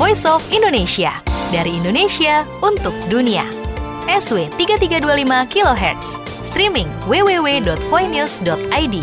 Voice of Indonesia. Dari Indonesia untuk dunia. SW 3325 kHz. Streaming www.voinews.id.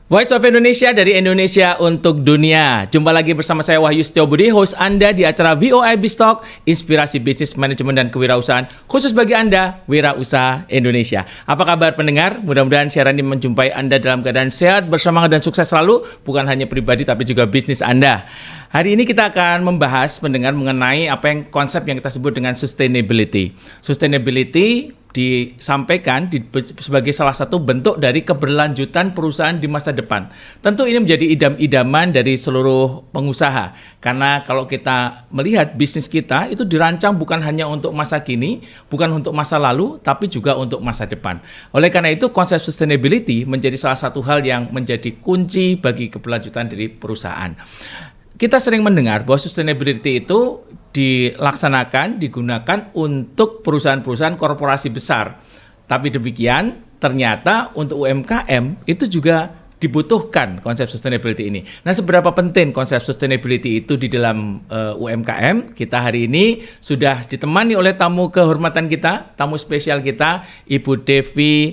Voice of Indonesia dari Indonesia untuk dunia. Jumpa lagi bersama saya Wahyu Setiobudi, host Anda di acara VOIB Talk, Inspirasi Bisnis, Manajemen, dan Kewirausahaan, khusus bagi Anda, Wirausaha Indonesia. Apa kabar pendengar? Mudah-mudahan siaran ini menjumpai Anda dalam keadaan sehat, bersemangat, dan sukses selalu, bukan hanya pribadi tapi juga bisnis Anda. Hari ini kita akan membahas pendengar mengenai konsep yang kita sebut dengan sustainability. Sustainability disampaikan sebagai salah satu bentuk dari keberlanjutan perusahaan di masa depan. Tentu ini menjadi idam-idaman dari seluruh pengusaha. Karena kalau kita melihat bisnis kita itu dirancang bukan hanya untuk masa kini, bukan untuk masa lalu, tapi juga untuk masa depan. Oleh karena itu konsep sustainability menjadi salah satu hal yang menjadi kunci bagi keberlanjutan dari perusahaan. Kita sering mendengar bahwa sustainability itu digunakan untuk perusahaan-perusahaan korporasi besar. Tapi demikian, ternyata untuk UMKM itu juga dibutuhkan konsep sustainability ini. Nah, seberapa penting konsep sustainability itu di dalam UMKM? Kita hari ini sudah ditemani oleh tamu kehormatan kita, tamu spesial kita, Ibu Devi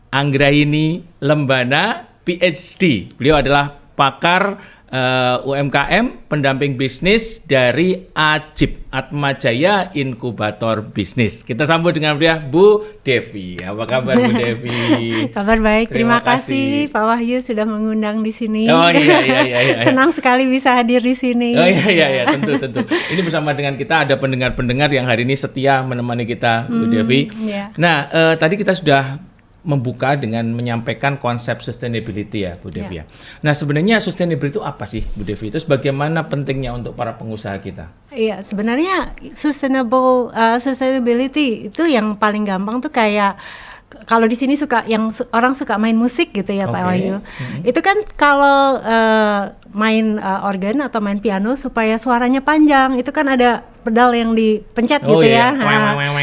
Anggraini Lembana, PhD. Beliau adalah pakar UMKM, pendamping bisnis dari AJIB, Atmajaya Inkubator Bisnis. Kita sambut dengan meriah Bu Devi. Apa kabar Bu Devi? Kabar baik, terima kasih Pak Wahyu sudah mengundang di sini. Oh iya. Senang sekali bisa hadir di sini. Oh iya, tentu. Ini bersama dengan kita ada pendengar-pendengar yang hari ini setia menemani kita, Bu Devi. Iya. Nah, tadi kita sudah membuka dengan menyampaikan konsep sustainability ya Bu Devi ya. Nah, sebenarnya sustainability itu apa sih Bu Devi? Terus bagaimana pentingnya untuk para pengusaha kita? Iya, sebenarnya sustainability itu yang paling gampang tuh kayak kalau di sini orang suka main musik gitu ya Pak Wahyu. Itu kan kalau main organ atau main piano supaya suaranya panjang, itu kan ada pedal yang dipencet gitu ya.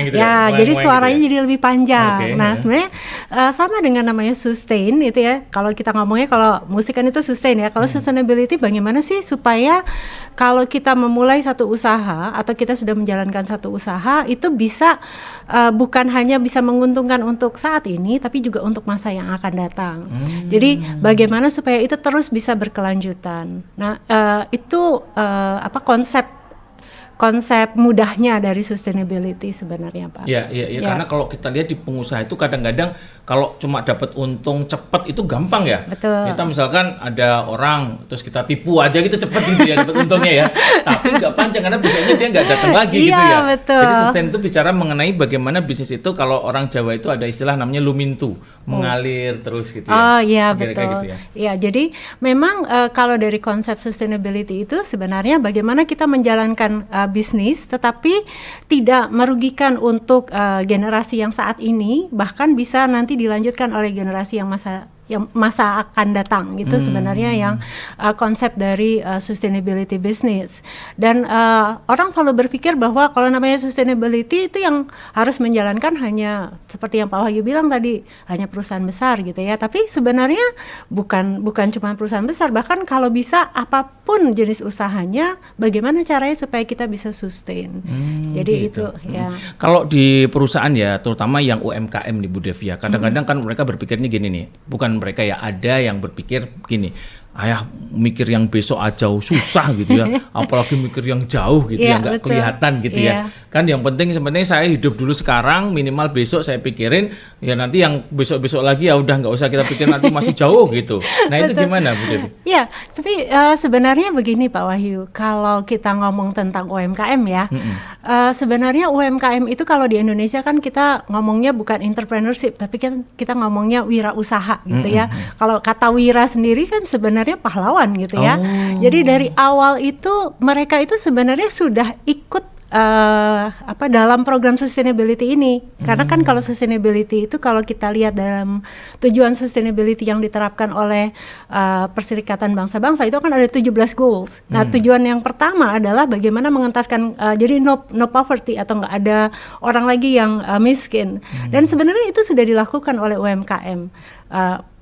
Gitu jadi suaranya jadi lebih panjang. Nah, sebenarnya sama dengan namanya sustain itu ya. Kalau kita ngomongnya kalau musik kan itu sustain ya. Kalau sustainability bagaimana sih supaya kalau kita memulai satu usaha atau kita sudah menjalankan satu usaha itu bisa bukan hanya bisa menguntungkan untuk saat ini tapi juga untuk masa yang akan datang. Jadi bagaimana supaya itu terus bisa berkelanjutan. Nah, itu konsep mudahnya dari sustainability sebenarnya Pak. Iya. Karena kalau kita lihat di pengusaha itu kadang-kadang kalau cuma dapat untung cepat itu gampang ya. Betul. Kita misalkan ada orang terus kita tipu aja gitu cepat gitu ya dapat untungnya ya. Tapi nggak panjang karena biasanya dia nggak datang lagi gitu ya. Betul. Jadi sustain itu bicara mengenai bagaimana bisnis itu kalau orang Jawa itu ada istilah namanya lumintu, mengalir terus gitu ya. Oh iya betul. Gitu ya. Ya, jadi memang kalau dari konsep sustainability itu sebenarnya bagaimana kita menjalankan bisnis tetapi tidak merugikan untuk generasi yang saat ini, bahkan bisa nanti dilanjutkan oleh generasi yang masa akan datang gitu sebenarnya yang konsep dari sustainability business. Dan orang selalu berpikir bahwa kalau namanya sustainability itu yang harus menjalankan hanya seperti yang Pak Wahyu bilang tadi, hanya perusahaan besar gitu ya. Tapi sebenarnya bukan cuma perusahaan besar, bahkan kalau bisa apapun jenis usahanya, bagaimana caranya supaya kita bisa sustain. Jadi gitu. itu ya. Kalau di perusahaan ya, terutama yang UMKM nih Bu Devi ya, kadang-kadang kan mereka berpikirnya gini nih, bukan mereka ya, ada yang berpikir gini, ayah mikir yang besok aja susah gitu ya, apalagi mikir yang jauh gitu ya, nggak kelihatan gitu ya. Kan yang penting sebenarnya saya hidup dulu sekarang, minimal besok saya pikirin, ya nanti yang besok-besok lagi ya udah nggak usah kita pikir nanti masih jauh gitu. Nah itu gimana Bu Devi? Ya, tapi sebenarnya begini Pak Wahyu, kalau kita ngomong tentang UMKM ya, sebenarnya UMKM itu kalau di Indonesia kan kita ngomongnya bukan entrepreneurship, tapi kan kita ngomongnya wirausaha gitu ya. Kalau kata wira sendiri kan sebenarnya pahlawan gitu ya. Jadi dari awal itu mereka itu sebenarnya sudah ikut dalam program sustainability ini. Karena kan kalau sustainability itu kalau kita lihat dalam tujuan sustainability yang diterapkan oleh Perserikatan Bangsa-Bangsa itu kan ada 17 goals. Nah, tujuan yang pertama adalah bagaimana mengentaskan jadi no poverty atau nggak ada orang lagi yang miskin. Dan sebenarnya itu sudah dilakukan oleh UMKM.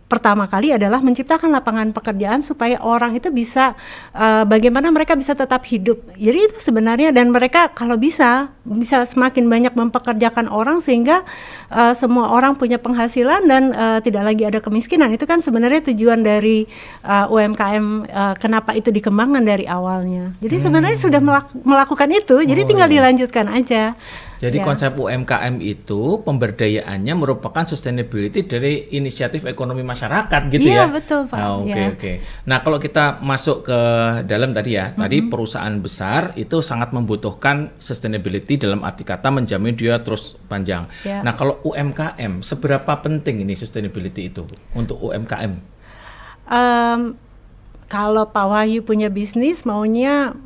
pertama kali adalah menciptakan lapangan pekerjaan supaya orang itu bisa bagaimana mereka bisa tetap hidup. Jadi itu sebenarnya, dan mereka kalau bisa semakin banyak mempekerjakan orang sehingga semua orang punya penghasilan dan tidak lagi ada kemiskinan. Itu kan sebenarnya tujuan dari UMKM, kenapa itu dikembangkan dari awalnya. Jadi sebenarnya sudah melakukan itu, jadi tinggal dilanjutkan aja. Jadi konsep UMKM itu pemberdayaannya merupakan sustainability dari inisiatif ekonomi masyarakat gitu ya? Iya betul Pak. Oke. Nah kalau kita masuk ke dalam tadi ya, tadi perusahaan besar itu sangat membutuhkan sustainability dalam arti kata menjamin dia terus panjang. Nah kalau UMKM, seberapa penting ini sustainability itu untuk UMKM? Kalau Pak Wahyu punya bisnis maunya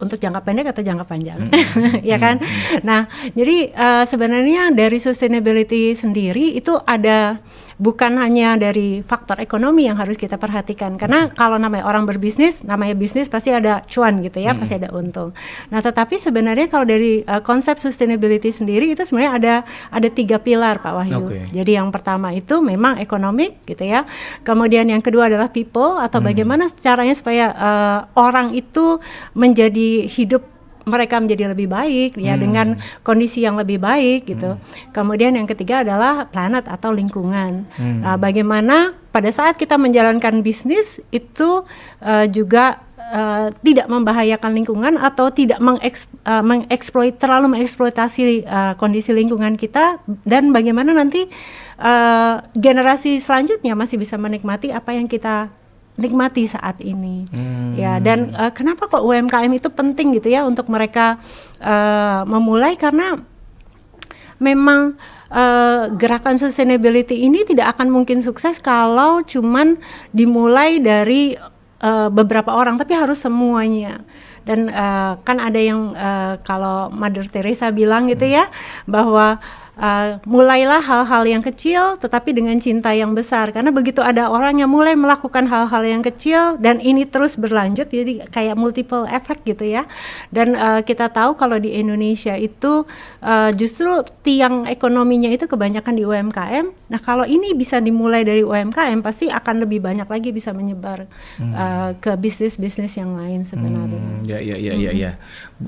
untuk jangka pendek atau jangka panjang, ya kan? Nah, jadi sebenarnya dari sustainability sendiri itu ada, bukan hanya dari faktor ekonomi yang harus kita perhatikan, karena kalau namanya orang berbisnis, namanya bisnis pasti ada cuan gitu ya, pasti ada untung. Nah, tetapi sebenarnya kalau dari konsep sustainability sendiri itu sebenarnya ada 3 pilar Pak Wahyu. Jadi yang pertama itu memang ekonomik gitu ya, kemudian yang kedua adalah people atau bagaimana caranya supaya orang itu menjadi hidup mereka menjadi lebih baik ya dengan kondisi yang lebih baik gitu. Kemudian yang ketiga adalah planet atau lingkungan. Bagaimana pada saat kita menjalankan bisnis itu juga tidak membahayakan lingkungan atau tidak terlalu mengeksploitasi kondisi lingkungan kita, dan bagaimana nanti generasi selanjutnya masih bisa menikmati apa yang kita nikmati saat ini. Ya, dan kenapa kok UMKM itu penting gitu ya untuk mereka memulai, karena memang gerakan sustainability ini tidak akan mungkin sukses kalau cuman dimulai dari beberapa orang, tapi harus semuanya. Dan kan ada yang kalau Mother Teresa bilang gitu ya, bahwa mulailah hal-hal yang kecil tetapi dengan cinta yang besar, karena begitu ada orang yang mulai melakukan hal-hal yang kecil dan ini terus berlanjut, jadi kayak multiple effect gitu ya. Dan kita tahu kalau di Indonesia itu justru tiang ekonominya itu kebanyakan di UMKM. Nah kalau ini bisa dimulai dari UMKM pasti akan lebih banyak lagi bisa menyebar ke bisnis-bisnis yang lain sebenarnya. Ya.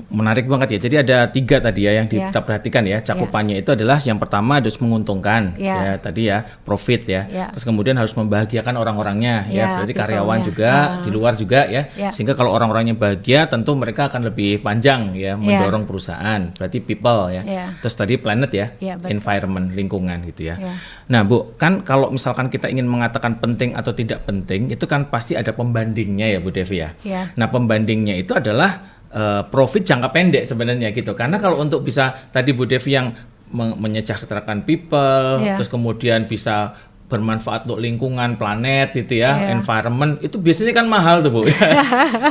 Menarik banget ya. Jadi ada 3 tadi ya yang kita perhatikan ya. Cakupannya itu adalah yang pertama harus menguntungkan ya tadi ya, profit ya. Terus kemudian harus membahagiakan orang-orangnya ya. Berarti karyawan juga di luar juga ya. Sehingga kalau orang-orangnya bahagia tentu mereka akan lebih panjang ya mendorong perusahaan. Berarti people ya. Terus tadi planet ya, environment, lingkungan gitu ya. Nah Bu, kan kalau misalkan kita ingin mengatakan penting atau tidak penting, itu kan pasti ada pembandingnya ya Bu Devi ya. Nah pembandingnya itu adalah profit jangka pendek sebenarnya gitu. Karena kalau untuk bisa tadi Bu Devi yang menyejahterakan people, terus kemudian bisa bermanfaat untuk lingkungan, planet gitu ya, environment, itu biasanya kan mahal tuh Bu.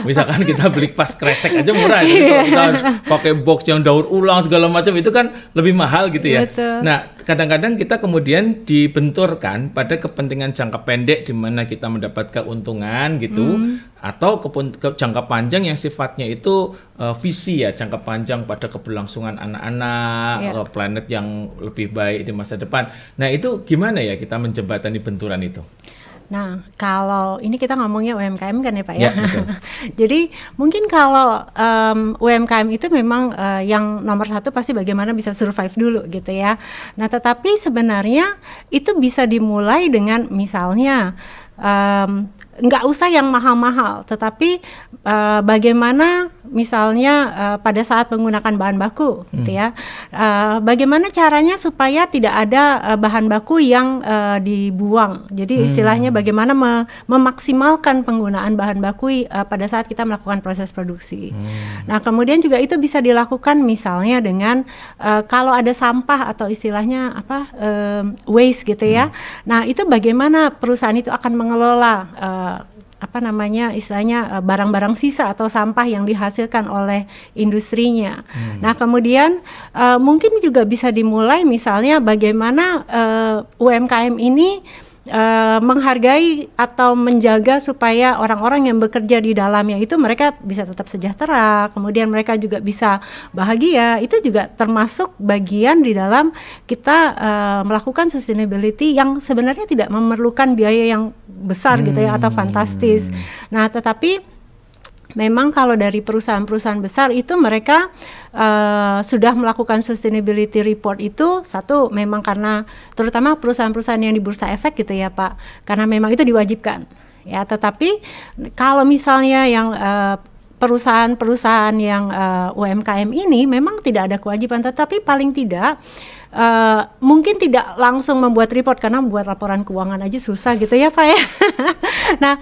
Misalkan kita beli pas kresek aja murah, jadi kalau kita harus pakai box yang daur ulang segala macam itu kan lebih mahal gitu ya. Nah kadang-kadang kita kemudian dibenturkan pada kepentingan jangka pendek di mana kita mendapat keuntungan gitu, atau jangka panjang yang sifatnya itu visi ya, jangka panjang pada keberlangsungan anak-anak, planet yang lebih baik di masa depan. Nah itu gimana ya kita menjembatani benturan itu? Nah, kalau ini kita ngomongnya UMKM kan ya Pak ya. Jadi mungkin kalau UMKM itu memang yang nomor 1 pasti bagaimana bisa survive dulu gitu ya. Nah, tetapi sebenarnya itu bisa dimulai dengan misalnya nggak usah yang mahal-mahal, tetapi bagaimana misalnya pada saat menggunakan bahan baku gitu ya, bagaimana caranya supaya tidak ada bahan baku yang dibuang. Jadi istilahnya bagaimana memaksimalkan penggunaan bahan baku pada saat kita melakukan proses produksi. Nah kemudian juga itu bisa dilakukan misalnya dengan kalau ada sampah atau istilahnya waste gitu ya. Nah itu bagaimana perusahaan itu akan mengelola istilahnya barang-barang sisa atau sampah yang dihasilkan oleh industrinya. Nah kemudian mungkin juga bisa dimulai misalnya bagaimana UMKM ini menghargai atau menjaga supaya orang-orang yang bekerja di dalamnya itu mereka bisa tetap sejahtera, kemudian mereka juga bisa bahagia. Itu juga termasuk bagian di dalam kita melakukan sustainability yang sebenarnya tidak memerlukan biaya yang besar gitu ya atau fantastis. Nah, tetapi memang kalau dari perusahaan-perusahaan besar itu mereka sudah melakukan sustainability report itu satu memang karena terutama perusahaan-perusahaan yang di bursa efek gitu ya Pak, karena memang itu diwajibkan ya. Tetapi kalau misalnya yang perusahaan-perusahaan yang UMKM ini memang tidak ada kewajiban, tetapi paling tidak mungkin tidak langsung membuat report karena buat laporan keuangan aja susah gitu ya Pak ya. Nah,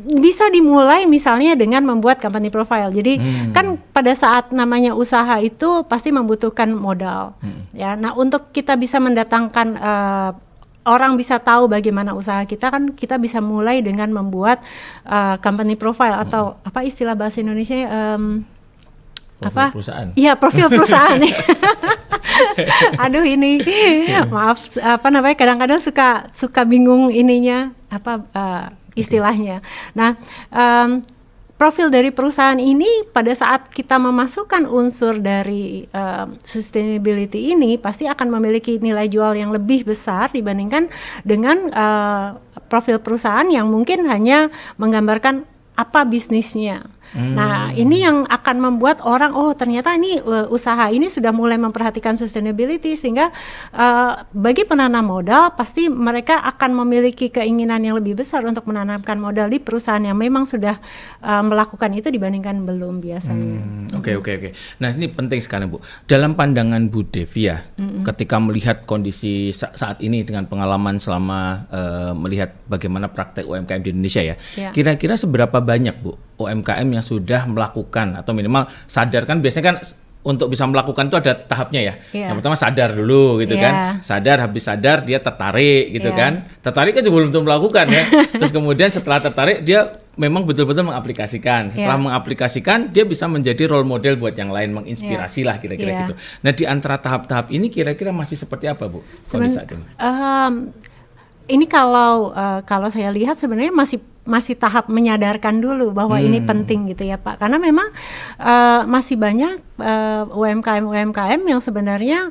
bisa dimulai misalnya dengan membuat company profile. Jadi kan pada saat namanya usaha itu pasti membutuhkan modal. Ya, nah untuk kita bisa mendatangkan orang bisa tahu bagaimana usaha kita, kan kita bisa mulai dengan membuat company profile atau apa istilah bahasa Indonesia profil perusahaan. Iya, profil perusahaan. Aduh ini maaf kadang-kadang suka bingung ininya istilahnya. Nah, profil dari perusahaan ini pada saat kita memasukkan unsur dari sustainability ini pasti akan memiliki nilai jual yang lebih besar dibandingkan dengan profil perusahaan yang mungkin hanya menggambarkan apa bisnisnya. Nah, ini yang akan membuat orang, oh ternyata ini usaha ini sudah mulai memperhatikan sustainability, sehingga bagi penanam modal pasti mereka akan memiliki keinginan yang lebih besar untuk menanamkan modal di perusahaan yang memang sudah melakukan itu dibandingkan belum biasanya. Oke. Nah, ini penting sekali Bu. Dalam pandangan Bu Devi ya, ketika melihat kondisi saat ini dengan pengalaman selama melihat bagaimana praktek UMKM di Indonesia ya, kira-kira seberapa banyak Bu UMKM yang sudah melakukan atau minimal sadar, kan biasanya kan untuk bisa melakukan itu ada tahapnya ya. Yang pertama sadar dulu gitu kan. Sadar, habis sadar dia tertarik gitu kan. Tertarik kan juga belum tentu melakukan ya. Terus kemudian setelah tertarik dia memang betul-betul mengaplikasikan. Setelah mengaplikasikan dia bisa menjadi role model buat yang lain, menginspirasi lah kira-kira gitu. Nah, di antara tahap-tahap ini kira-kira masih seperti apa Bu kondisi saat ini? Ini kalau saya lihat sebenarnya masih tahap menyadarkan dulu bahwa ini penting gitu ya Pak, karena memang masih banyak UMKM yang sebenarnya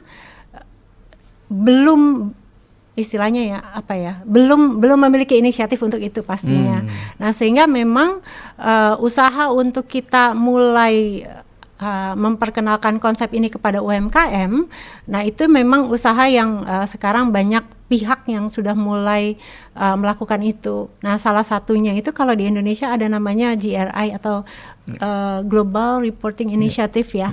belum istilahnya belum memiliki inisiatif untuk itu pastinya. Nah, sehingga memang usaha untuk kita mulai memperkenalkan konsep ini kepada UMKM, nah itu memang usaha yang sekarang banyak pihak yang sudah mulai melakukan itu. Nah, salah satunya itu kalau di Indonesia ada namanya GRI atau Global Reporting Initiative ya.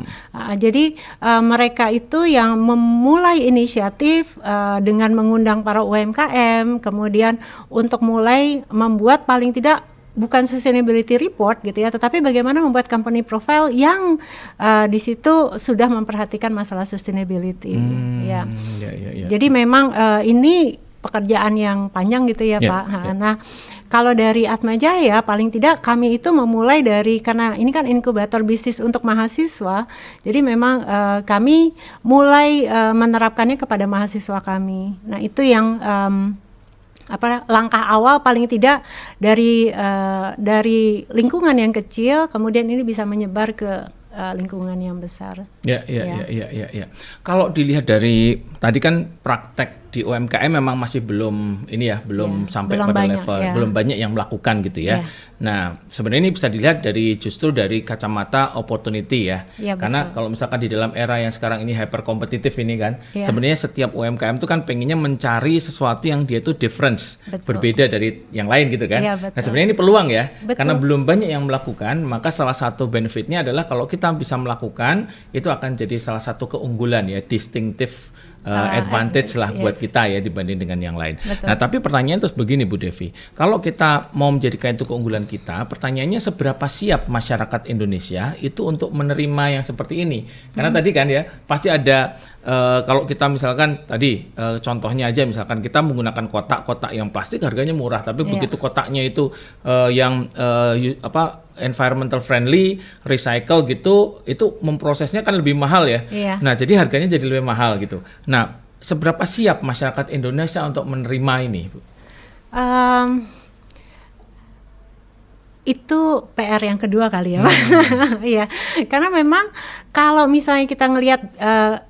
Jadi mereka itu yang memulai inisiatif dengan mengundang para UMKM, kemudian untuk mulai membuat paling tidak bukan sustainability report gitu ya, tetapi bagaimana membuat company profile yang di situ sudah memperhatikan masalah sustainability. Jadi memang ini pekerjaan yang panjang gitu ya Pak. Nah, kalau dari Atmajaya paling tidak kami itu memulai dari, karena ini kan inkubator bisnis untuk mahasiswa, jadi memang kami mulai menerapkannya kepada mahasiswa kami. Nah, itu yang langkah awal paling tidak dari lingkungan yang kecil, kemudian ini bisa menyebar ke lingkungan yang besar. Ya. Kalau dilihat dari tadi kan praktek di UMKM memang masih belum sampai pada banyak, level belum banyak yang melakukan gitu ya. Nah, sebenarnya ini bisa dilihat justru dari kacamata opportunity ya. Karena kalau misalkan di dalam era yang sekarang ini hyper kompetitif ini kan, sebenarnya setiap UMKM itu kan pengennya mencari sesuatu yang dia tuh difference, berbeda dari yang lain gitu kan. Nah, sebenarnya ini peluang ya. Karena belum banyak yang melakukan, maka salah satu benefitnya adalah kalau kita bisa melakukan, itu akan jadi salah satu keunggulan ya, distinctive advantage lah buat kita ya dibanding dengan yang lain. Nah, tapi pertanyaan terus begini Bu Devi, kalau kita mau menjadikan itu keunggulan kita, pertanyaannya seberapa siap masyarakat Indonesia itu untuk menerima yang seperti ini? Karena tadi kan ya pasti ada kalau kita misalkan tadi contohnya aja, misalkan kita menggunakan kotak yang plastik harganya murah, tapi begitu kotaknya itu yang environmental friendly, recycle gitu, itu memprosesnya kan lebih mahal ya. Nah, jadi harganya jadi lebih mahal gitu. Nah, seberapa siap masyarakat Indonesia untuk menerima ini, Bu? Em, itu PR yang kedua kali ya, Pak. Iya, karena memang kalau misalnya kita ngelihat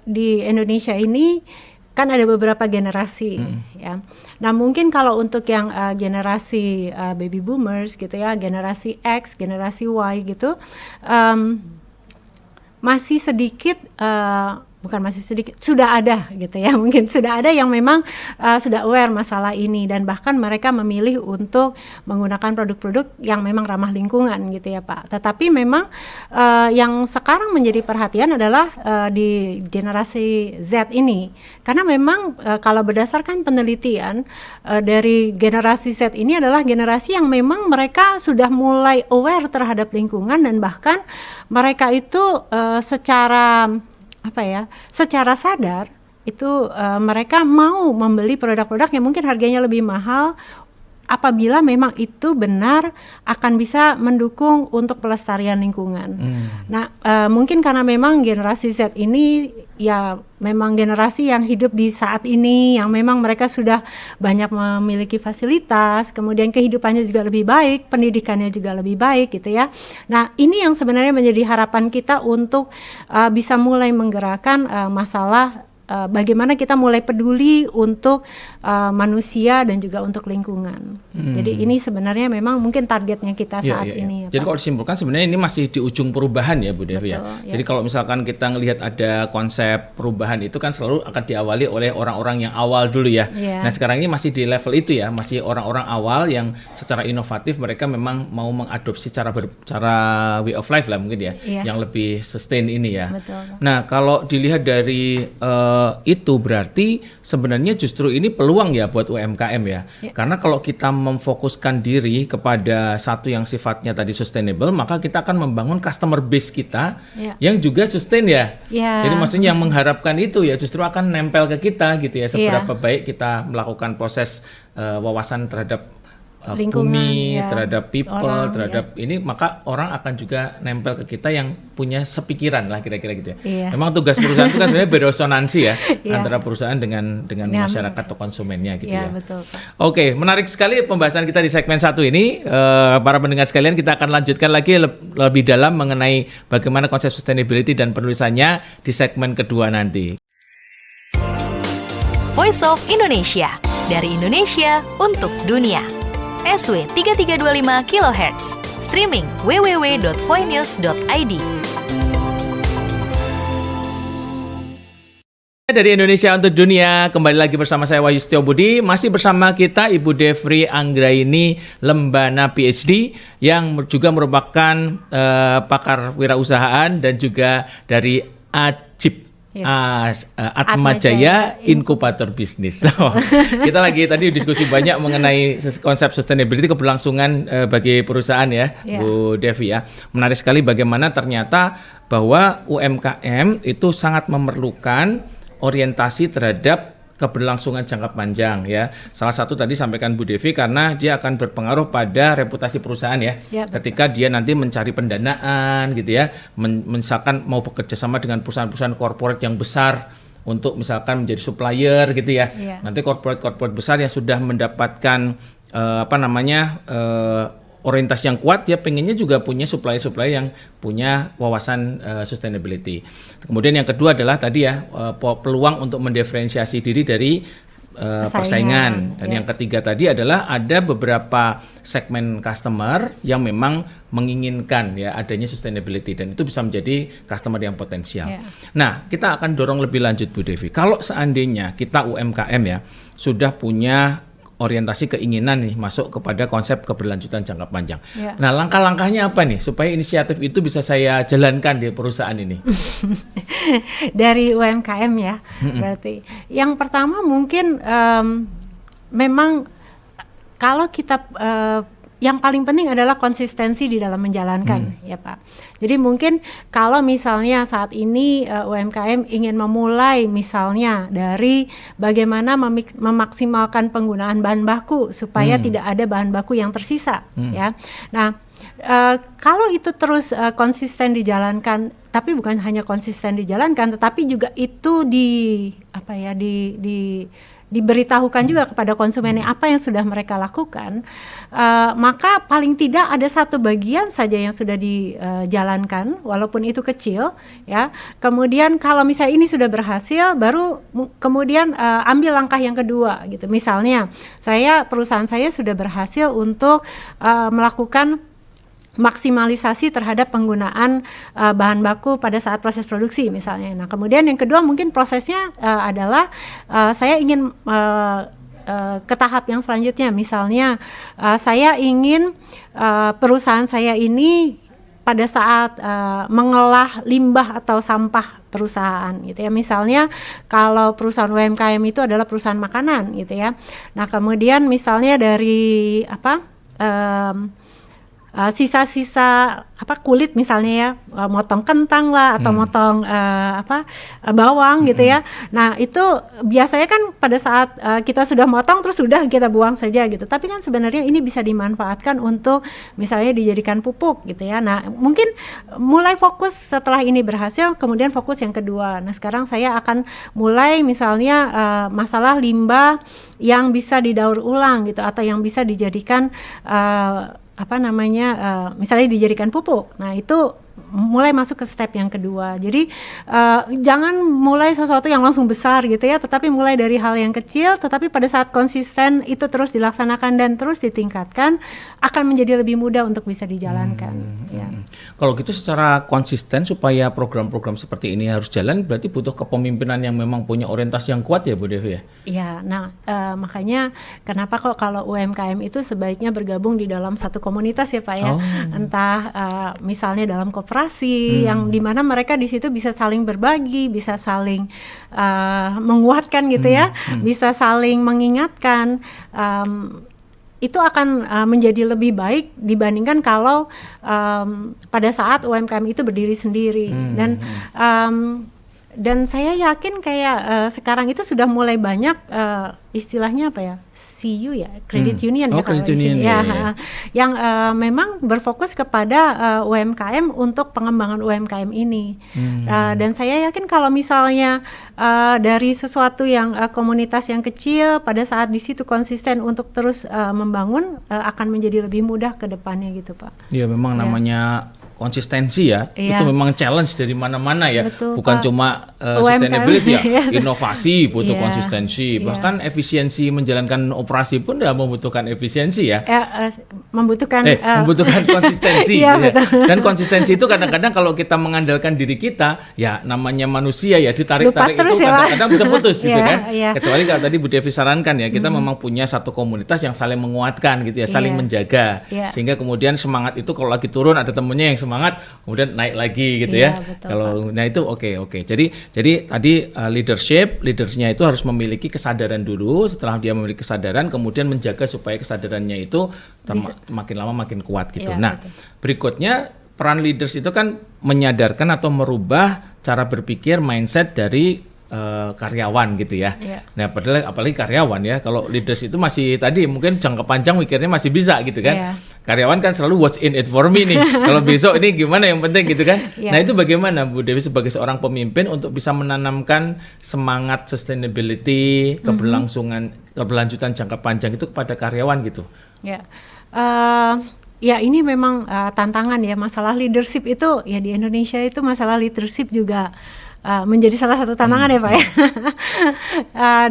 di Indonesia ini kan ada beberapa generasi ya. Nah mungkin kalau untuk yang generasi baby boomers gitu ya, generasi X, generasi Y gitu, masih sedikit bukan masih sedikit, sudah ada gitu ya, mungkin sudah ada yang memang sudah aware masalah ini dan bahkan mereka memilih untuk menggunakan produk-produk yang memang ramah lingkungan gitu ya Pak. Tetapi memang yang sekarang menjadi perhatian adalah di generasi Z ini, karena memang kalau berdasarkan penelitian dari generasi Z ini adalah generasi yang memang mereka sudah mulai aware terhadap lingkungan dan bahkan mereka itu secara sadar itu mereka mau membeli produk-produk yang mungkin harganya lebih mahal apabila memang itu benar akan bisa mendukung untuk pelestarian lingkungan. Nah, mungkin karena memang generasi Z ini ya memang generasi yang hidup di saat ini, yang memang mereka sudah banyak memiliki fasilitas, kemudian kehidupannya juga lebih baik, pendidikannya juga lebih baik gitu ya. Nah, ini yang sebenarnya menjadi harapan kita untuk bisa mulai menggerakkan masalah bagaimana kita mulai peduli untuk manusia dan juga untuk lingkungan. Jadi ini sebenarnya memang mungkin targetnya kita saat ini. Jadi kalau disimpulkan sebenarnya ini masih di ujung perubahan ya Bu Devi ya. Jadi kalau misalkan kita ngelihat ada konsep perubahan itu kan selalu akan diawali oleh orang-orang yang awal dulu ya. Nah sekarang ini masih di level itu ya, masih orang-orang awal yang secara inovatif mereka memang mau mengadopsi cara way of life lah mungkin ya, yang lebih sustain ini ya. Betul. Nah kalau dilihat dari itu berarti sebenarnya justru ini peluang ya buat UMKM ya. Karena kalau kita memfokuskan diri kepada satu yang sifatnya tadi sustainable, maka kita akan membangun customer base kita yang juga sustain ya. Jadi maksudnya yang mengharapkan itu ya justru akan nempel ke kita gitu ya. Seberapa baik kita melakukan proses wawasan terhadap bumi, terhadap people, terhadap ini, maka orang akan juga nempel ke kita yang punya sepikiran lah kira-kira gitu ya. Memang tugas perusahaan itu kan sebenarnya beresonansi ya antara perusahaan dengan masyarakat atau konsumennya gitu ya. Betul. Oke, menarik sekali pembahasan kita di segmen 1 ini. Para pendengar sekalian, kita akan lanjutkan lagi lebih dalam mengenai bagaimana konsep sustainability dan penulisannya di segmen kedua nanti. Voice of Indonesia, dari Indonesia untuk dunia. SW 3325 kHz, streaming www.voinews.id. Dari Indonesia untuk dunia, kembali lagi bersama saya Wahyu Setiobudi. Masih bersama kita Ibu Devri Anggraini Lembana PhD yang juga merupakan pakar wirausahaan dan juga dari ACIP. Atmajaya Inkubator Bisnis. Kita lagi tadi diskusi banyak mengenai konsep sustainability keberlangsungan bagi perusahaan ya, Bu Devi ya. Menarik sekali bagaimana ternyata bahwa UMKM itu sangat memerlukan orientasi terhadap keberlangsungan jangka panjang ya. Salah satu tadi sampaikan Bu Devi karena dia akan berpengaruh pada reputasi perusahaan ya. Ketika dia nanti mencari pendanaan gitu ya, misalkan mau bekerja sama dengan perusahaan-perusahaan korporat yang besar untuk misalkan menjadi supplier gitu ya. Nanti korporat besar yang sudah mendapatkan orientasi yang kuat, dia pengennya juga punya supplier yang punya wawasan sustainability. Kemudian yang kedua adalah tadi ya peluang untuk mendiferensiasi diri dari persaingan. Dan yang ketiga tadi adalah ada beberapa segmen customer yang memang menginginkan ya adanya sustainability dan itu bisa menjadi customer yang potensial. Nah, kita akan dorong lebih lanjut Bu Devi. Kalau seandainya kita UMKM ya sudah punya orientasi keinginan nih masuk kepada konsep keberlanjutan jangka panjang. Nah, langkah-langkahnya apa nih supaya inisiatif itu bisa saya jalankan di perusahaan ini? Dari UMKM ya, berarti. Yang pertama mungkin memang kalau kita yang paling penting adalah konsistensi di dalam menjalankan ya Pak. Jadi mungkin kalau misalnya saat ini UMKM ingin memulai misalnya dari bagaimana memaksimalkan penggunaan bahan baku supaya tidak ada bahan baku yang tersisa ya. Nah, kalau itu terus konsisten dijalankan, tapi bukan hanya konsisten dijalankan tetapi juga itu diberitahukan juga kepada konsumennya apa yang sudah mereka lakukan, maka paling tidak ada satu bagian saja yang sudah dijalankan walaupun itu kecil ya. Kemudian kalau misalnya ini sudah berhasil, baru kemudian ambil langkah yang kedua gitu. Misalnya perusahaan saya sudah berhasil untuk melakukan maksimalisasi terhadap penggunaan bahan baku pada saat proses produksi misalnya. Nah, kemudian yang kedua mungkin prosesnya adalah saya ingin ke tahap yang selanjutnya. Misalnya saya ingin perusahaan saya ini pada saat mengolah limbah atau sampah perusahaan gitu ya. Misalnya kalau perusahaan UMKM itu adalah perusahaan makanan gitu ya. Nah, kemudian misalnya dari sisa-sisa kulit misalnya ya, motong kentang lah atau motong bawang gitu ya. Nah, itu biasanya kan pada saat kita sudah motong terus sudah kita buang saja gitu. Tapi kan sebenarnya ini bisa dimanfaatkan untuk misalnya dijadikan pupuk gitu ya. Nah, mungkin mulai fokus setelah ini berhasil, kemudian fokus yang kedua. Nah, sekarang saya akan mulai misalnya masalah limbah yang bisa didaur ulang gitu atau yang bisa dijadikan misalnya dijadikan pupuk. Nah, itu mulai masuk ke step yang kedua. Jadi jangan mulai sesuatu yang langsung besar gitu ya, tetapi mulai dari hal yang kecil, tetapi pada saat konsisten itu terus dilaksanakan dan terus ditingkatkan, akan menjadi lebih mudah untuk bisa dijalankan. Ya. Kalau gitu secara konsisten supaya program-program seperti ini harus jalan, berarti butuh kepemimpinan yang memang punya orientasi yang kuat ya Bu Devi ya? Iya, nah makanya kenapa kok kalau UMKM itu sebaiknya bergabung di dalam satu komunitas ya Pak ya, entah misalnya dalam koperasi yang dimana mereka di situ bisa saling berbagi, bisa saling menguatkan gitu ya, bisa saling mengingatkan. Itu akan menjadi lebih baik dibandingkan kalau pada saat UMKM itu berdiri sendiri. Dan saya yakin kayak sekarang itu sudah mulai banyak istilahnya apa ya, CU ya, credit union ya kalau di sini ya, yang memang berfokus kepada UMKM untuk pengembangan UMKM ini. Dan saya yakin kalau misalnya dari sesuatu yang komunitas yang kecil pada saat di situ konsisten untuk terus membangun akan menjadi lebih mudah ke depannya gitu Pak. Iya memang namanya konsistensi ya, itu memang challenge dari mana-mana ya. Betul, bukan Pak. cuma sustainability ya, inovasi butuh Iya, konsistensi, bahkan efisiensi menjalankan operasi pun sudah membutuhkan efisiensi ya. Membutuhkan konsistensi. Iya, Ya. Dan konsistensi itu kadang-kadang kalau kita mengandalkan diri kita, ya namanya manusia ya ditarik-tarik itu kadang-kadang bisa putus gitu kan. Kecuali kalau tadi Bu Devi sarankan ya, kita memang punya satu komunitas yang saling menguatkan gitu ya, saling menjaga, sehingga kemudian semangat itu kalau lagi turun ada temennya yang semangat, kemudian naik lagi gitu ya. Betul, kalau nah itu oke. Jadi tadi leadersnya itu harus memiliki kesadaran dulu. Setelah dia memiliki kesadaran, kemudian menjaga supaya kesadarannya itu makin lama makin kuat gitu. Betul. Berikutnya peran leaders itu kan menyadarkan atau merubah cara berpikir, mindset dari karyawan gitu ya. Nah, padahal apalagi karyawan ya, kalau leaders itu masih tadi mungkin jangka panjang mikirnya masih bisa gitu kan. Karyawan kan selalu what's in it for me nih. Kalau besok ini gimana yang penting gitu kan. Nah, itu bagaimana Bu Devi sebagai seorang pemimpin untuk bisa menanamkan semangat sustainability, keberlanjutan jangka panjang itu kepada karyawan gitu. Ya ini memang tantangan ya, masalah leadership itu ya di Indonesia itu masalah leadership juga menjadi salah satu tantangan ya Pak ya.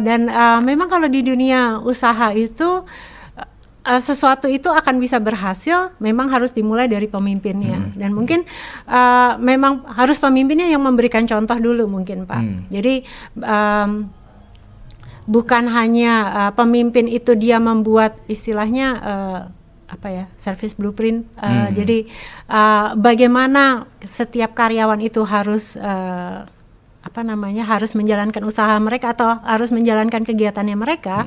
Dan memang kalau di dunia usaha itu sesuatu itu akan bisa berhasil memang harus dimulai dari pemimpinnya. Dan mungkin memang harus pemimpinnya yang memberikan contoh dulu mungkin Pak. Jadi bukan hanya pemimpin itu dia membuat istilahnya service blueprint. Jadi bagaimana setiap karyawan itu harus harus menjalankan usaha mereka atau harus menjalankan kegiatannya mereka,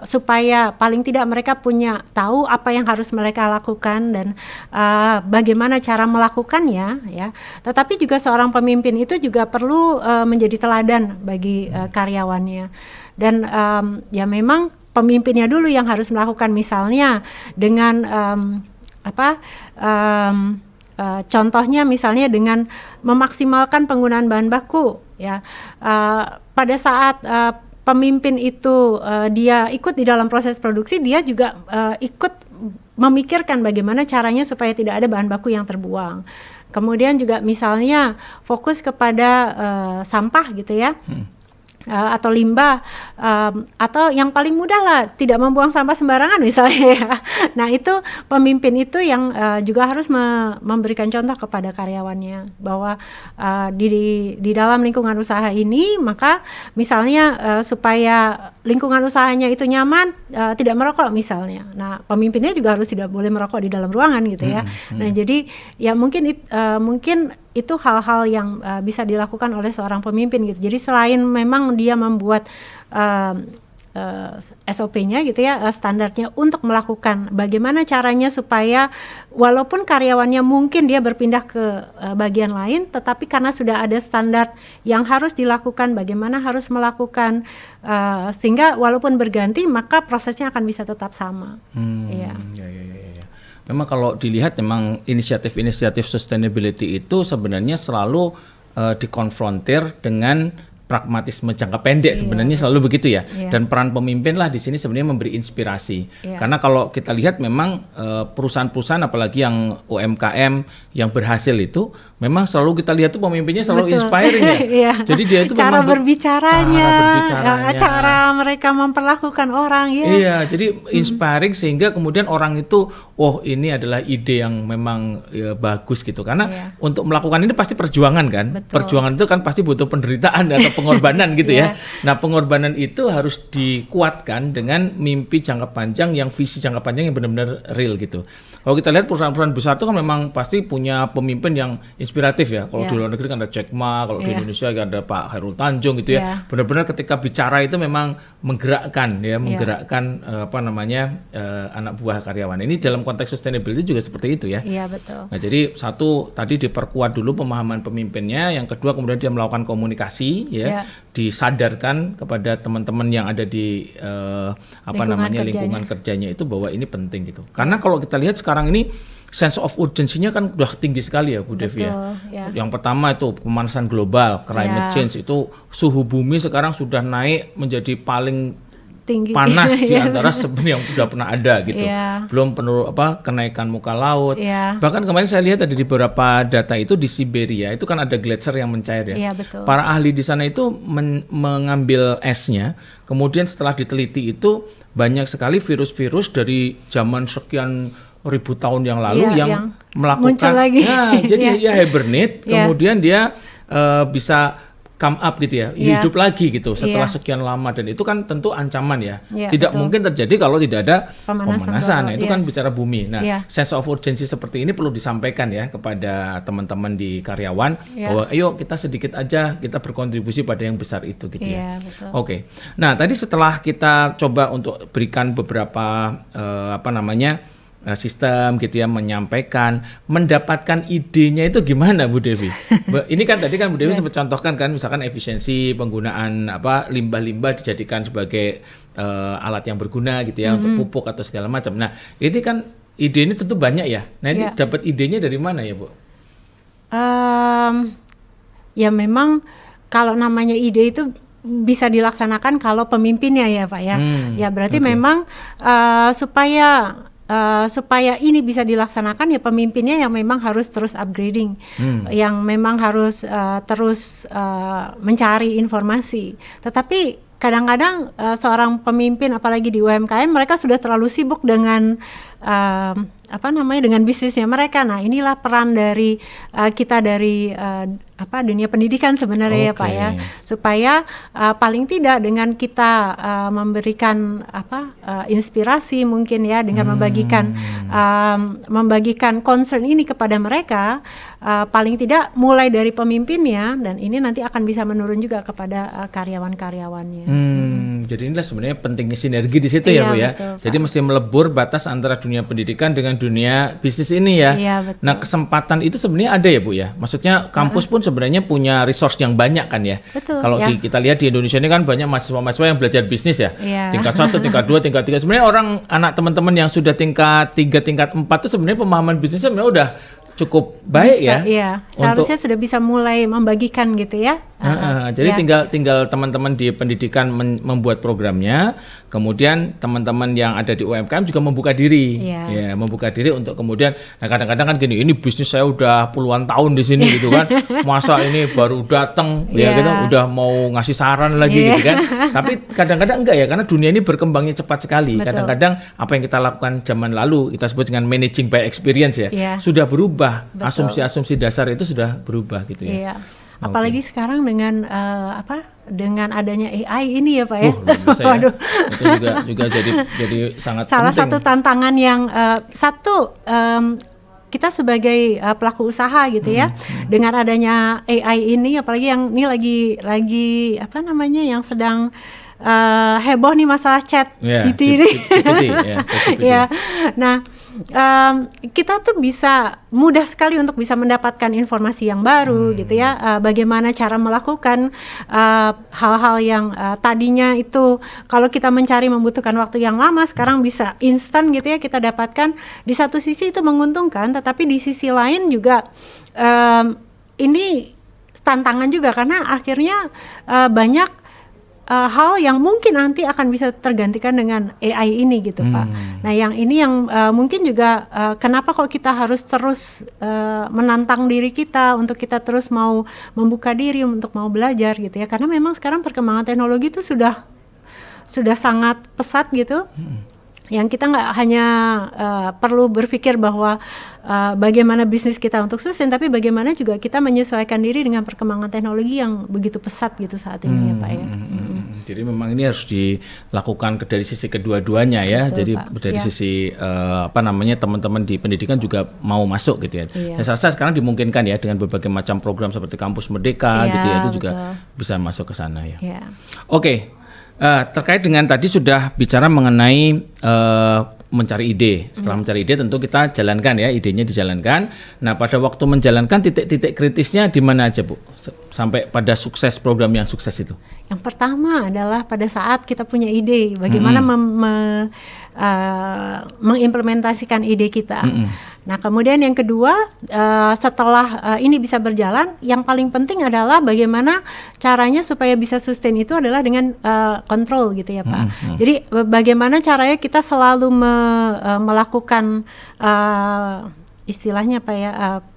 supaya paling tidak mereka punya tahu apa yang harus mereka lakukan dan bagaimana cara melakukannya ya. Tetapi juga seorang pemimpin itu juga perlu menjadi teladan bagi karyawannya. Dan ya memang pemimpinnya dulu yang harus melakukan, misalnya dengan contohnya misalnya dengan memaksimalkan penggunaan bahan baku ya. Pada saat pemimpin itu dia ikut di dalam proses produksi, dia juga ikut memikirkan bagaimana caranya supaya tidak ada bahan baku yang terbuang. Kemudian juga misalnya fokus kepada sampah gitu ya. Atau limbah, atau yang paling mudah lah, tidak membuang sampah sembarangan misalnya ya. Nah itu pemimpin itu yang juga harus memberikan contoh kepada karyawannya bahwa di dalam lingkungan usaha ini, maka misalnya supaya lingkungan usahanya itu nyaman, tidak merokok misalnya. Nah pemimpinnya juga harus tidak boleh merokok di dalam ruangan gitu ya. Nah jadi ya mungkin itu hal-hal yang bisa dilakukan oleh seorang pemimpin gitu. Jadi selain memang dia membuat SOP-nya gitu ya, standarnya untuk melakukan bagaimana caranya supaya walaupun karyawannya mungkin dia berpindah ke bagian lain, tetapi karena sudah ada standar yang harus dilakukan, bagaimana harus melakukan, sehingga walaupun berganti maka prosesnya akan bisa tetap sama. Ya. Memang kalau dilihat memang inisiatif-inisiatif sustainability itu sebenarnya selalu dikonfrontir dengan pragmatisme jangka pendek, sebenarnya selalu begitu ya. Dan peran pemimpin lah di sini sebenarnya memberi inspirasi. Karena kalau kita lihat memang perusahaan-perusahaan apalagi yang UMKM yang berhasil itu memang selalu kita lihat tuh pemimpinnya selalu inspiring ya. Jadi dia itu cara memang berbicaranya, cara mereka memperlakukan orang ya. Iya, jadi inspiring sehingga kemudian orang itu ini adalah ide yang memang bagus gitu. Karena untuk melakukan ini pasti perjuangan kan. Perjuangan itu kan pasti butuh penderitaan atau pengorbanan gitu ya. Nah, pengorbanan itu harus dikuatkan dengan mimpi jangka panjang, yang visi jangka panjang yang benar-benar real gitu. Kalau kita lihat perusahaan-perusahaan besar itu kan memang pasti punya pemimpin yang inspiratif ya. Kalau di luar negeri kan ada Jack Ma, kalau di Indonesia kan ada Pak Hairul Tanjung gitu ya. Benar-benar ketika bicara itu memang menggerakkan ya, menggerakkan anak buah karyawan. Ini dalam konteks sustainability juga seperti itu ya. Iya, betul. Nah, jadi satu tadi diperkuat dulu pemahaman pemimpinnya, yang kedua kemudian dia melakukan komunikasi ya, disadarkan kepada teman-teman yang ada di lingkungan kerjanya itu bahwa ini penting gitu. Karena kalau kita lihat sekarang ini sense of urgency-nya kan udah tinggi sekali ya Bu Devi ya. Yang pertama itu pemanasan global, climate change, itu suhu bumi sekarang sudah naik menjadi paling tinggi, panas di antara sebenarnya yang sudah pernah ada gitu. Belum kenaikan muka laut. Bahkan kemarin saya lihat ada di beberapa data itu di Siberia itu kan ada gletser yang mencair ya. Para ahli di sana itu mengambil esnya, kemudian setelah diteliti itu banyak sekali virus-virus dari zaman sekian ribu tahun yang lalu yang melakukan jadi dia hibernate, kemudian dia bisa come up gitu ya, hidup lagi gitu setelah sekian lama, dan itu kan tentu ancaman ya. Tidak mungkin terjadi kalau tidak ada pemanasan. Nah, itu kan bicara bumi. Nah, sense of urgency seperti ini perlu disampaikan ya kepada teman-teman di karyawan bahwa ayo kita sedikit aja kita berkontribusi pada yang besar itu gitu ya. Oke. Nah, tadi setelah kita coba untuk berikan beberapa sistem gitu ya, menyampaikan, mendapatkan idenya itu gimana Bu Devi? Ini kan tadi kan Bu Devi sempat contohkan kan, misalkan efisiensi penggunaan limbah-limbah dijadikan sebagai alat yang berguna gitu ya, untuk pupuk atau segala macam. Nah, ini kan ide ini tentu banyak ya. Nah, ini dapat idenya dari mana ya Bu? Ya memang kalau namanya ide itu bisa dilaksanakan kalau pemimpinnya ya Pak ya. Ya berarti memang supaya ini bisa dilaksanakan ya pemimpinnya yang memang harus terus upgrading, yang memang harus terus mencari informasi. Tetapi kadang-kadang seorang pemimpin apalagi di UMKM mereka sudah terlalu sibuk dengan dengan bisnisnya mereka. Nah, inilah peran dari kita dari dunia pendidikan sebenarnya ya Pak ya, supaya paling tidak dengan kita memberikan inspirasi mungkin ya, dengan membagikan concern ini kepada mereka, paling tidak mulai dari pemimpinnya, dan ini nanti akan bisa menurun juga kepada karyawan-karyawannya. Jadi inilah sebenarnya pentingnya sinergi di situ ya Bu ya. Betul, jadi mesti melebur batas antara dunia pendidikan dengan dunia bisnis ini ya. Nah, kesempatan itu sebenarnya ada ya Bu ya. Maksudnya kampus pun sebenarnya punya resource yang banyak kan ya. Kalau kita lihat di Indonesia ini kan banyak mahasiswa-mahasiswa yang belajar bisnis ya. Tingkat 1, tingkat 2, tingkat 3. Sebenarnya anak teman-teman yang sudah tingkat 3, tingkat 4 itu sebenarnya pemahaman bisnisnya sebenarnya udah cukup baik seharusnya sudah bisa mulai membagikan gitu ya Jadi Ya. tinggal teman-teman di pendidikan membuat programnya, kemudian teman-teman yang ada di UMKM juga membuka diri, Iya. ya membuka diri untuk kemudian, nah kadang-kadang kan gini, ini bisnis saya udah puluhan tahun di sini gitu kan, masa ini baru datang, ya Iya. kita udah mau ngasih saran lagi Iya. gitu kan, tapi kadang-kadang enggak ya, karena dunia ini berkembangnya cepat sekali. Betul. Kadang-kadang apa yang kita lakukan zaman lalu kita sebut dengan managing by experience ya, Iya. sudah berubah, Betul. asumsi-asumsi dasar itu sudah berubah gitu ya. Iya. Apalagi sekarang dengan dengan adanya AI ini ya Pak ya. Luar biasa ya. Waduh. Itu juga jadi sangat Salah penting. satu tantangan yang kita sebagai pelaku usaha gitu ya, dengan adanya AI ini, apalagi yang ini lagi apa namanya yang sedang heboh nih masalah chat Ya, GPT ini. GPT, ya, ChatGPT. Ya, nah kita tuh bisa mudah sekali untuk bisa mendapatkan informasi yang baru gitu ya. Bagaimana cara melakukan hal-hal yang tadinya itu kalau kita mencari membutuhkan waktu yang lama, sekarang bisa instan gitu ya kita dapatkan. Di satu sisi itu menguntungkan, tetapi di sisi lain juga ini tantangan juga karena akhirnya banyak hal yang mungkin nanti akan bisa tergantikan dengan AI ini gitu Pak. Nah yang ini yang mungkin juga kenapa kok kita harus terus menantang diri kita untuk kita terus mau membuka diri untuk mau belajar gitu ya. Karena memang sekarang perkembangan teknologi itu sudah sangat pesat gitu. Yang kita nggak hanya perlu berpikir bahwa bagaimana bisnis kita untuk sustain, tapi bagaimana juga kita menyesuaikan diri dengan perkembangan teknologi yang begitu pesat gitu saat ini ya Pak ya. Jadi memang ini harus dilakukan dari sisi kedua-duanya ya. Betul, Jadi Pak. dari Ya. sisi teman-teman di pendidikan juga mau masuk gitu ya. Iya. Dan saya rasa sekarang dimungkinkan ya dengan berbagai macam program seperti Kampus Merdeka Iya, gitu ya, itu juga betul. bisa masuk ke sana ya. Ya. Oke, terkait dengan tadi sudah bicara mengenai mencari ide. Setelah mencari ide tentu kita jalankan ya, idenya dijalankan. Nah pada waktu menjalankan titik-titik kritisnya di mana aja Bu? Sampai pada sukses program yang sukses itu. Yang pertama adalah pada saat kita punya ide, bagaimana mengimplementasikan ide kita. Nah, kemudian yang kedua, setelah ini bisa berjalan, yang paling penting adalah bagaimana caranya supaya bisa sustain itu adalah dengan kontrol gitu ya Pak. Jadi bagaimana caranya kita selalu melakukan istilahnya apa ya,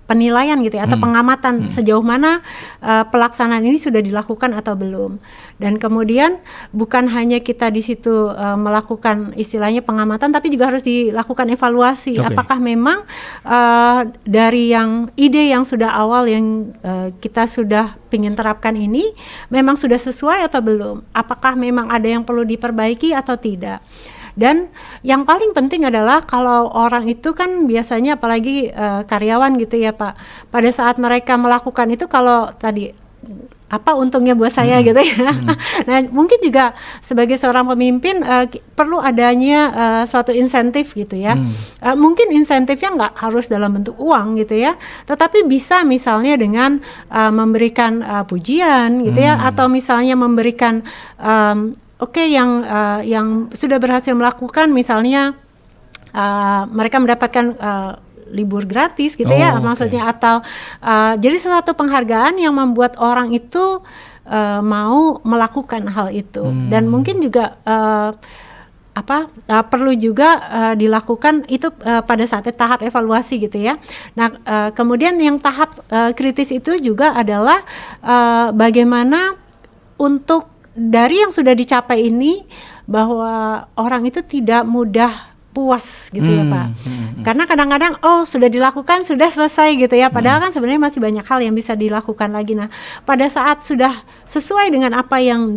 penilaian gitu ya, atau pengamatan sejauh mana pelaksanaan ini sudah dilakukan atau belum. Dan kemudian bukan hanya kita di situ melakukan istilahnya pengamatan, tapi juga harus dilakukan evaluasi. Oke. Apakah memang dari yang ide yang sudah awal yang kita sudah ingin terapkan ini memang sudah sesuai atau belum? Apakah memang ada yang perlu diperbaiki atau tidak? Dan yang paling penting adalah kalau orang itu kan biasanya apalagi karyawan gitu ya Pak, pada saat mereka melakukan itu, kalau tadi apa untungnya buat saya gitu ya. Nah mungkin juga sebagai seorang pemimpin perlu adanya suatu insentif gitu ya. Mungkin insentifnya nggak harus dalam bentuk uang gitu ya, tetapi bisa misalnya dengan memberikan pujian gitu ya, atau misalnya memberikan yang sudah berhasil melakukan, misalnya mereka mendapatkan libur gratis gitu ya, maksudnya, atau jadi sesuatu penghargaan yang membuat orang itu mau melakukan hal itu. Dan mungkin juga perlu juga dilakukan itu pada saat tahap evaluasi gitu ya. Nah kemudian yang tahap kritis itu juga adalah bagaimana untuk dari yang sudah dicapai ini, bahwa orang itu tidak mudah puas gitu ya Pak. Karena kadang-kadang sudah dilakukan, sudah selesai gitu ya, padahal kan sebenarnya masih banyak hal yang bisa dilakukan lagi. Nah pada saat sudah sesuai dengan apa yang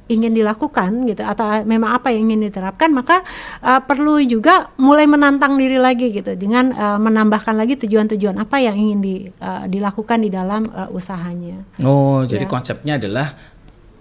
ingin dilakukan gitu, atau memang apa yang ingin diterapkan, maka perlu juga mulai menantang diri lagi gitu, dengan menambahkan lagi tujuan-tujuan apa yang ingin dilakukan di dalam usahanya. Jadi konsepnya adalah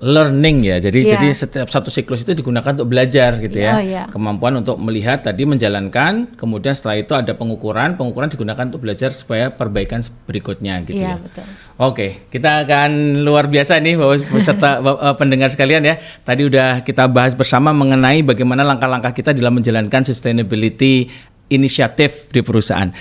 learning ya. Jadi setiap satu siklus itu digunakan untuk belajar gitu ya. Kemampuan untuk melihat tadi, menjalankan, kemudian setelah itu ada pengukuran digunakan untuk belajar supaya perbaikan berikutnya gitu ya. Betul. Oke, kita akan luar biasa nih Bapak peserta pendengar sekalian ya. Tadi udah kita bahas bersama mengenai bagaimana langkah-langkah kita dalam menjalankan sustainability inisiatif di perusahaan.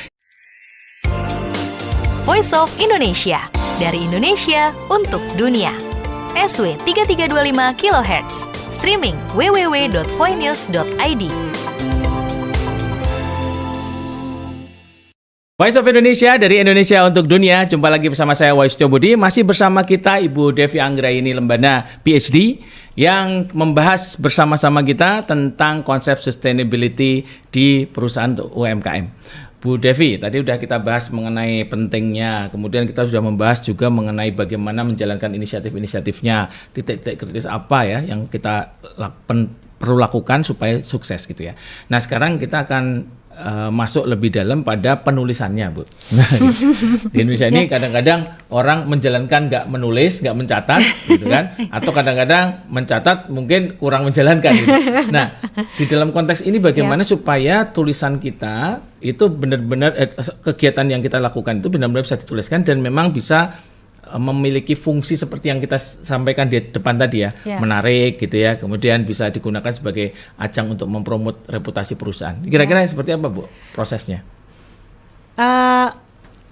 Voice of Indonesia, dari Indonesia untuk dunia. SW 3325 kHz. Streaming www.voinews.id. Voice of Indonesia dari Indonesia untuk Dunia. Jumpa lagi bersama saya Wahyu Setio Budi. Masih bersama kita Ibu Devi Anggraini Lembana, PhD, yang membahas bersama-sama kita tentang konsep sustainability di perusahaan UMKM. Bu Devi, tadi sudah kita bahas mengenai pentingnya, kemudian kita sudah membahas juga mengenai bagaimana menjalankan inisiatif-inisiatifnya, titik-titik kritis apa ya yang kita perlu lakukan supaya sukses gitu ya. Nah sekarang kita akan masuk lebih dalam pada penulisannya, Bu. Nah, di Indonesia ini kadang-kadang orang menjalankan nggak menulis, nggak mencatat, gitu kan? Atau kadang-kadang mencatat mungkin kurang menjalankan. Gitu. Nah, di dalam konteks ini bagaimana supaya tulisan kita itu benar-benar kegiatan yang kita lakukan itu benar-benar bisa dituliskan dan memang bisa memiliki fungsi seperti yang kita sampaikan di depan tadi ya, menarik gitu ya, kemudian bisa digunakan sebagai ajang untuk mempromot reputasi perusahaan. Kira-kira seperti apa, Bu, prosesnya?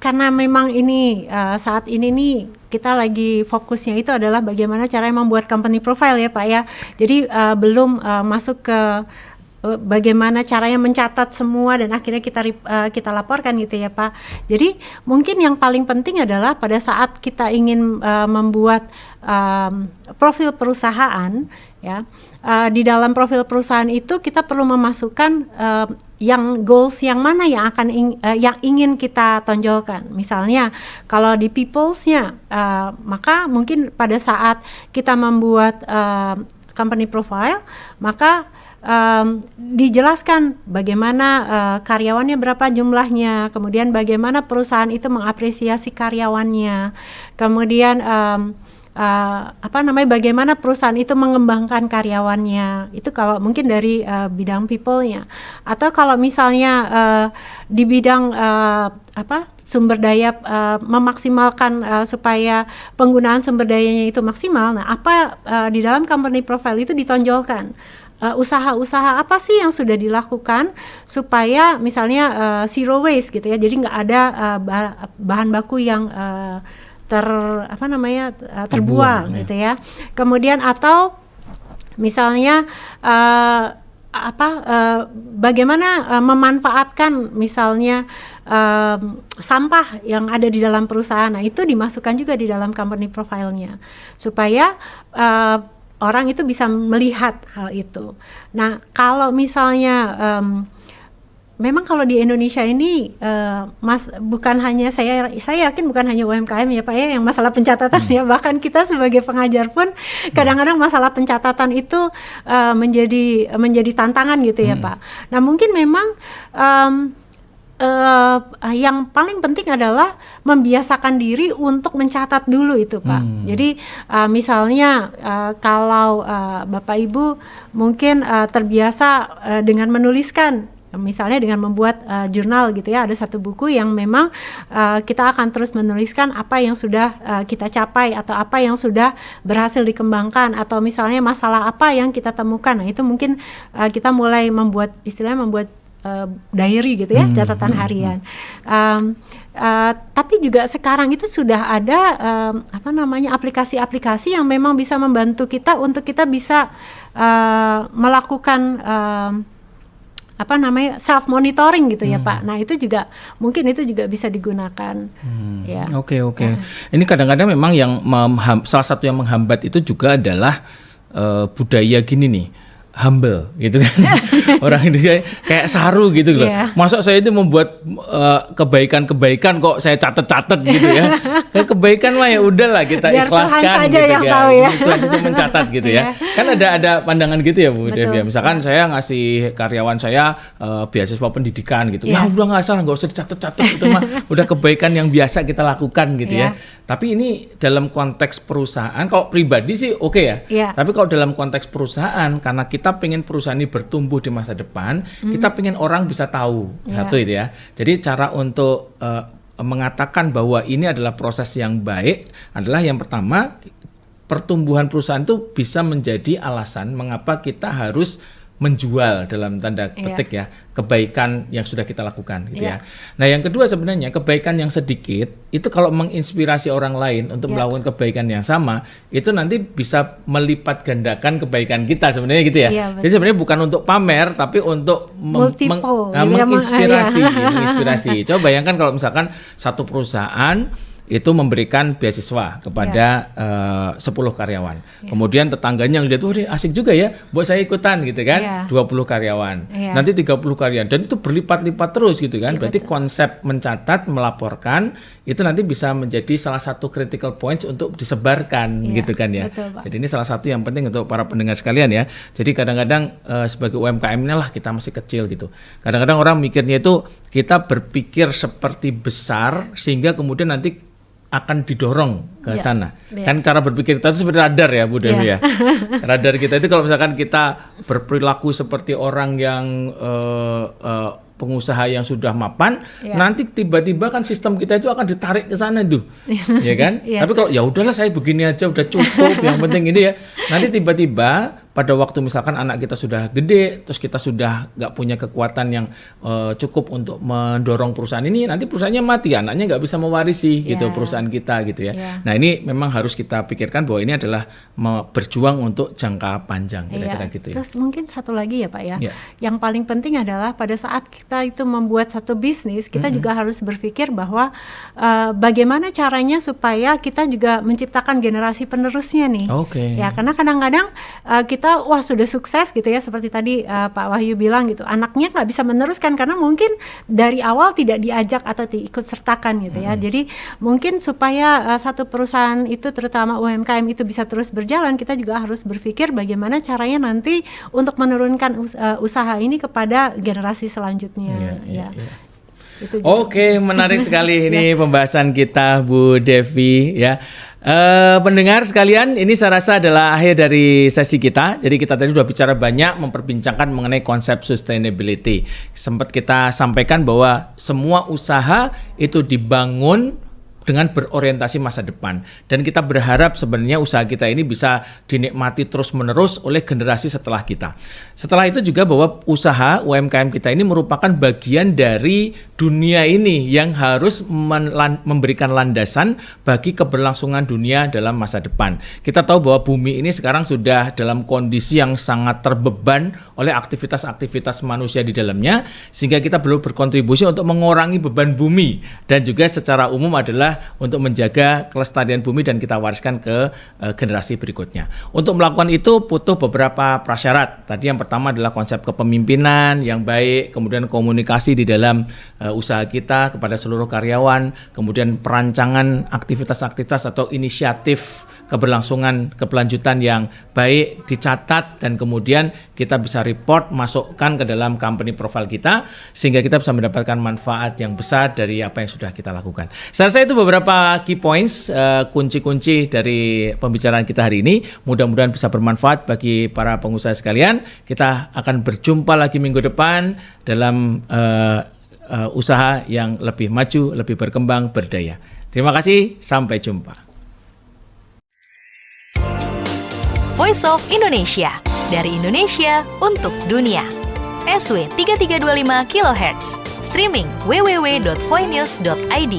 Karena memang ini saat ini nih kita lagi fokusnya itu adalah bagaimana caranya membuat company profile ya Pak ya. Jadi belum masuk ke bagaimana caranya mencatat semua dan akhirnya kita laporkan gitu ya Pak. Jadi mungkin yang paling penting adalah pada saat kita ingin membuat profil perusahaan ya, di dalam profil perusahaan itu kita perlu memasukkan yang goals yang mana yang yang ingin kita tonjolkan. Misalnya kalau di peoples-nya maka mungkin pada saat kita membuat company profile maka dijelaskan bagaimana karyawannya berapa jumlahnya, kemudian bagaimana perusahaan itu mengapresiasi karyawannya, kemudian bagaimana perusahaan itu mengembangkan karyawannya. Itu kalau mungkin dari bidang people-nya. Atau kalau misalnya di bidang sumber daya, memaksimalkan supaya penggunaan sumber dayanya itu maksimal. Nah, di dalam company profile itu ditonjolkan. Usaha-usaha apa sih yang sudah dilakukan supaya misalnya zero waste gitu ya, jadi nggak ada bahan baku yang terbuang gitu ya. Kemudian atau misalnya bagaimana memanfaatkan misalnya sampah yang ada di dalam perusahaan. Nah itu dimasukkan juga di dalam company profile-nya supaya orang itu bisa melihat hal itu. Nah, kalau misalnya memang kalau di Indonesia ini bukan hanya saya yakin bukan hanya UMKM ya Pak ya yang masalah pencatatan ya, bahkan kita sebagai pengajar pun kadang-kadang masalah pencatatan itu menjadi tantangan gitu ya Pak. Nah, mungkin memang yang paling penting adalah membiasakan diri untuk mencatat dulu itu Pak. Jadi misalnya kalau Bapak Ibu mungkin terbiasa dengan menuliskan, misalnya dengan membuat jurnal gitu ya, ada satu buku yang memang kita akan terus menuliskan apa yang sudah kita capai atau apa yang sudah berhasil dikembangkan, atau misalnya masalah apa yang kita temukan. Nah itu mungkin kita mulai membuat diary gitu ya, catatan harian. Tapi juga sekarang itu sudah ada aplikasi-aplikasi yang memang bisa membantu kita untuk kita bisa melakukan self monitoring gitu ya Pak. Nah itu juga mungkin itu juga bisa digunakan. Ya. Oke. Ini kadang-kadang memang yang salah satu yang menghambat itu juga adalah budaya gini nih, humble gitu kan. Orang ini kayak saru gitu loh. Masa saya itu membuat kebaikan-kebaikan kok saya catat-catat gitu ya. Kayak kebaikan mah ya udahlah kita biar ikhlaskan Tuhan saja gitu yang ya. Tahu ya. Tuhan saja mencatat gitu ya. Kan ada pandangan gitu ya Bu Devi. Misalkan saya ngasih karyawan saya beasiswa pendidikan gitu. Ya udah nggak salah, nggak usah dicatat-catat, itu mah udah kebaikan yang biasa kita lakukan gitu ya. Tapi ini dalam konteks perusahaan, kalau pribadi sih oke ya. Tapi kalau dalam konteks perusahaan, karena kita pengen perusahaan ini bertumbuh di masa depan, kita pengen orang bisa tahu satu itu ya. Jadi cara untuk mengatakan bahwa ini adalah proses yang baik adalah yang pertama, pertumbuhan perusahaan itu bisa menjadi alasan mengapa kita harus menjual dalam tanda petik ya kebaikan yang sudah kita lakukan gitu ya. Nah yang kedua sebenarnya kebaikan yang sedikit itu kalau menginspirasi orang lain untuk melakukan kebaikan yang sama itu nanti bisa melipat gandakan kebaikan kita sebenarnya gitu ya. Jadi sebenarnya bukan untuk pamer tapi untuk menginspirasi. Menginspirasi. Coba bayangkan kalau misalkan satu perusahaan itu memberikan beasiswa kepada 10 karyawan. Kemudian tetangganya ngeliat, wah asik juga ya, buat saya ikutan gitu kan, 20 karyawan. Nanti 30 karyawan dan itu berlipat-lipat terus gitu kan. Berarti konsep mencatat, melaporkan itu nanti bisa menjadi salah satu critical points untuk disebarkan gitu kan ya. Jadi ini salah satu yang penting untuk para pendengar sekalian ya. Jadi kadang-kadang sebagai UMKM inilah kita masih kecil gitu. Kadang-kadang orang mikirnya itu kita berpikir seperti besar sehingga kemudian nanti akan didorong ke sana. Kan cara berpikir kita itu seperti radar ya Bu Devi ya. Radar kita itu kalau misalkan kita berperilaku seperti orang yang pengusaha yang sudah mapan, nanti tiba-tiba kan sistem kita itu akan ditarik ke sana tuh. Ya kan? Tapi kalau ya udahlah saya begini aja udah cukup, yang penting ini ya. Nanti tiba-tiba pada waktu misalkan anak kita sudah gede, terus kita sudah nggak punya kekuatan yang cukup untuk mendorong perusahaan ini, nanti perusahaannya mati, anaknya nggak bisa mewarisi gitu perusahaan kita gitu ya. Nah ini memang harus kita pikirkan bahwa ini adalah berjuang untuk jangka panjang kira-kira gitu ya. Terus mungkin satu lagi ya Pak ya, yang paling penting adalah pada saat kita itu membuat satu bisnis, kita juga harus berpikir bahwa bagaimana caranya supaya kita juga menciptakan generasi penerusnya nih. Ya karena kadang-kadang kita wah sudah sukses gitu ya seperti tadi Pak Wahyu bilang gitu, anaknya nggak bisa meneruskan karena mungkin dari awal tidak diajak atau diikut sertakan gitu ya. Jadi mungkin supaya satu perusahaan itu terutama UMKM itu bisa terus berjalan, kita juga harus berpikir bagaimana caranya nanti untuk menurunkan usaha ini kepada generasi selanjutnya. Oke, menarik sekali ini pembahasan kita Bu Devi ya. Pendengar sekalian, ini saya rasa adalah akhir dari sesi kita. Jadi kita tadi sudah bicara banyak memperbincangkan mengenai konsep sustainability. Sempat kita sampaikan bahwa semua usaha itu dibangun dengan berorientasi masa depan, dan kita berharap sebenarnya usaha kita ini bisa dinikmati terus-menerus oleh generasi setelah kita. Setelah itu juga bahwa usaha UMKM kita ini merupakan bagian dari dunia ini yang harus memberikan landasan bagi keberlangsungan dunia dalam masa depan. Kita tahu bahwa bumi ini sekarang sudah dalam kondisi yang sangat terbeban oleh aktivitas-aktivitas manusia di dalamnya, sehingga kita perlu berkontribusi untuk mengurangi beban bumi, dan juga secara umum adalah untuk menjaga kelestarian bumi dan kita wariskan ke generasi berikutnya. Untuk melakukan itu butuh beberapa prasyarat. Tadi yang pertama adalah konsep kepemimpinan yang baik, kemudian komunikasi di dalam usaha kita kepada seluruh karyawan, kemudian perancangan aktivitas-aktivitas atau inisiatif keberlanjutan yang baik dicatat, dan kemudian kita bisa report, masukkan ke dalam company profile kita sehingga kita bisa mendapatkan manfaat yang besar dari apa yang sudah kita lakukan. Saya rasa itu beberapa key points, kunci-kunci dari pembicaraan kita hari ini. Mudah-mudahan bisa bermanfaat bagi para pengusaha sekalian. Kita akan berjumpa lagi minggu depan dalam usaha yang lebih maju, lebih berkembang, berdaya. Terima kasih, sampai jumpa. Voice of Indonesia, dari Indonesia untuk dunia. SW 3325 kHz, streaming www.voinews.id.